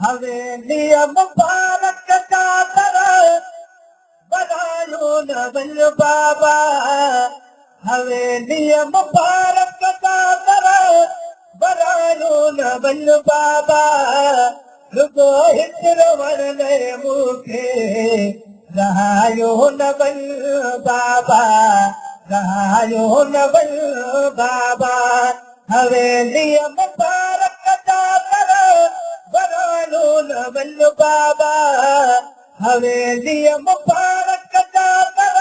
हवेली मुबारक चादर बनायो न वञ बाबा हवेली मुबारक चादर बनायो न वञ बाबा रुगो हिकिड़ो वणले मूंखे रहायो न वञ बाबा रहायो न वञ बाबा हवेली मुबारक चादर बनायो न वञ बाबा हवेली मुबारक चादर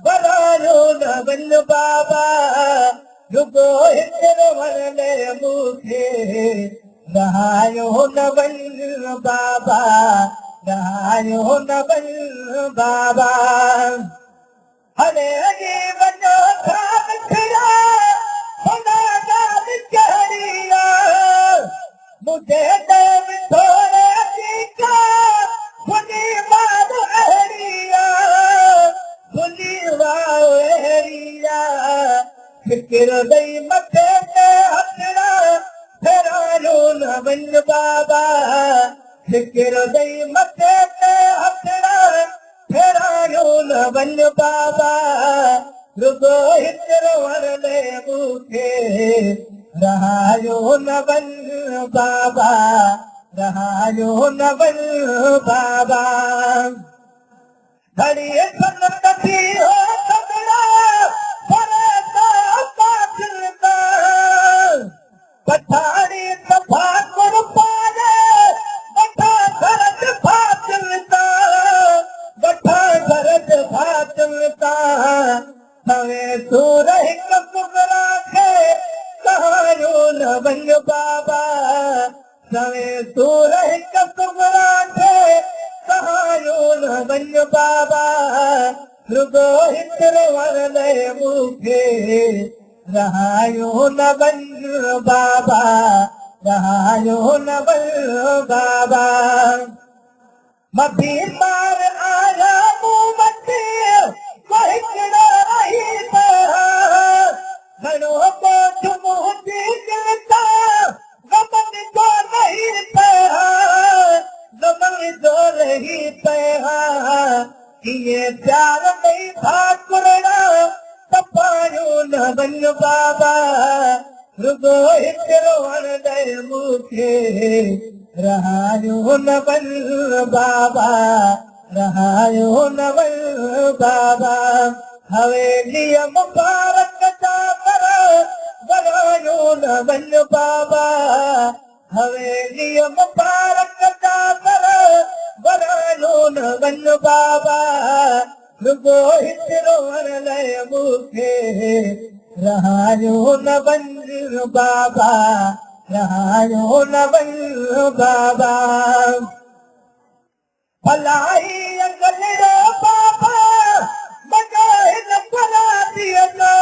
बनायो न वञ बाबा रुगो हिकिड़ो वणले मूंखे रहायो न वञ बाबा रहायो न वञ बाबा हले वञो था मिठड़ा भला ॻाल्हि कहिड़ी आहे मुंहिंजे दिलि में थोरे ठीका भुली वार अहिड़ी आहे भुली वार अहिड़ी आहे फिकिर ॾेई मथे ते हथड़ा फेरायो न वञ बाबा फिकिर ॾेई मथे ते हथड़ा फेरायो न वञ बाबा रुगो हिकिड़ो वणले मूंखे रहायो न वञ बाबा रहायो न वञ बाबा घड़ीअ सनत थी हो सगड़ा पर पठाड़ी सफा कुर्बाने बठा घरत फातिलता बठा घरत फातिलता सवे सूर हिक कुबरा खे कहायो न वञ बाबा सवे सूर हिक कुबरा खे कहायो न वञ बाबा रुगो हिकिड़ो वणले मूंखे रहायो न वञ बाबा रहायो न वञ बाबा मां बीमार आया मूं वटि को हिकिड़ो रही घणो बोझ मुंहिंजी दिलि तां गमन जो रही गमन जो रही कीअं प्यार ॾेई भाकुरड़ा तपायो न वञ बाबा रुगो हिकिड़ो वणले मूंखे रहायो न वञ बाबा रहायो न वञ बाबा हवेली मुबारक चादर बनायो न वञ बाबा हवेली मुबारक चादर बनायो न वञ बाबा रुगो हिकिड़ो वणले मूंखे रहायो न वञ बाबा रहायो न वञ बाबा भलाई अंगलड़ो बाबा मज़ो हिन फरादीअ जो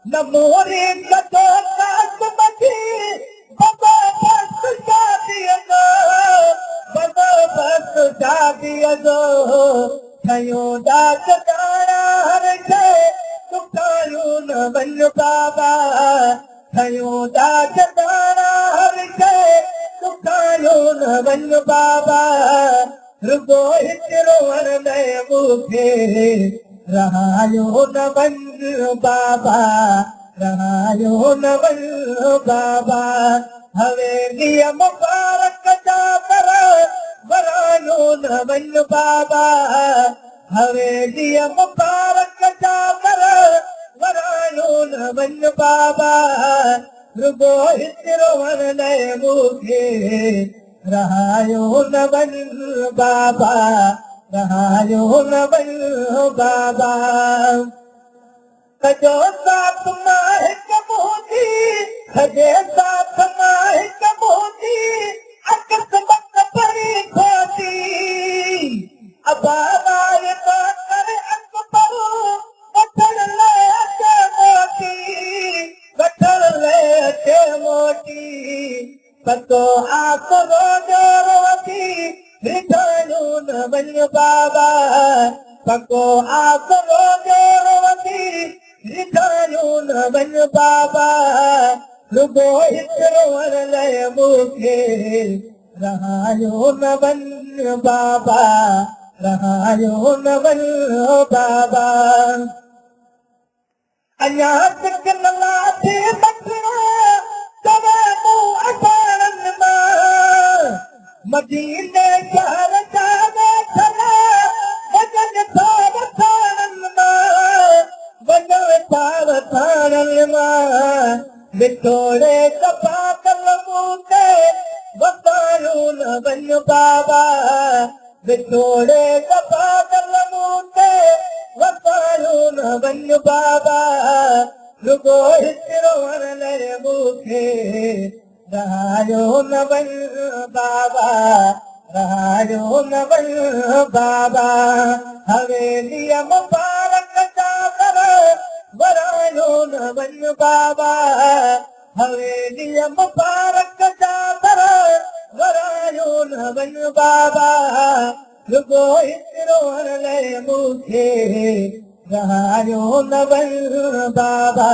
न मोरी कजो कास मची बबो बस शादीअ जो बबो बस शादीअ जो ठहियो दास ॼाणा हर शइ सुकायो न वञ बाबा ठहियो दास ॼाणा हर शइ सुकायो न वञ बाबा रुगो हिकिड़ो वणले मूंखे रहायो न वञ बाबा रहायो न वञ बाबा हवेली मुबारक चादर बनायो न वञ बाबा हवेली मुबारक चादर बनायो न वञ बाबा रुगो हिकिड़ो वणले मूंखे रहायो न वञ बाबा रहायो न वञ बाबा कजो साथ मां हिकु मुंहिंजी खजे साथ मां हिकु मुंहिंजी अकस बक भरी खोती अबाराए कर अकबर वठण लाइ अचे मोटी वठण लाइ अचे मोटी पतो आसरो जोरो थी रिठायो न वञ बाबा पको आसरो जोरो थी रिठायो न वञ बाबा रुगो हिकिड़ो लाइ मूंखे रहायो न वञ बाबा रहायो न वञ बाबा अञा तक न लाथे बचड़ा तवे मूं असारनि मां मदीने शहर जा वेठल वञनि था वसारनि मां वञनि था वसारनि मां विछोड़े कपा कल मूं ते वसायो न वञ बाबा विछोड़े कपा कल मूं ते वसायो न वञ बाबा रुगो हिकिड़ो लाइ मूंखे रहायो न वञ बाबा रहायो न वञ बाबा हवेलीअ मुबारक जा कर वरायो न वञ बाबा हवेलीअ मुबारक जा कर वरायो न वञ बाबा रुगो हिकिड़ो लाइ मूंखे रहायो न वञ बाबा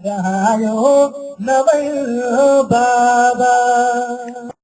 रहायो न वञ बाबा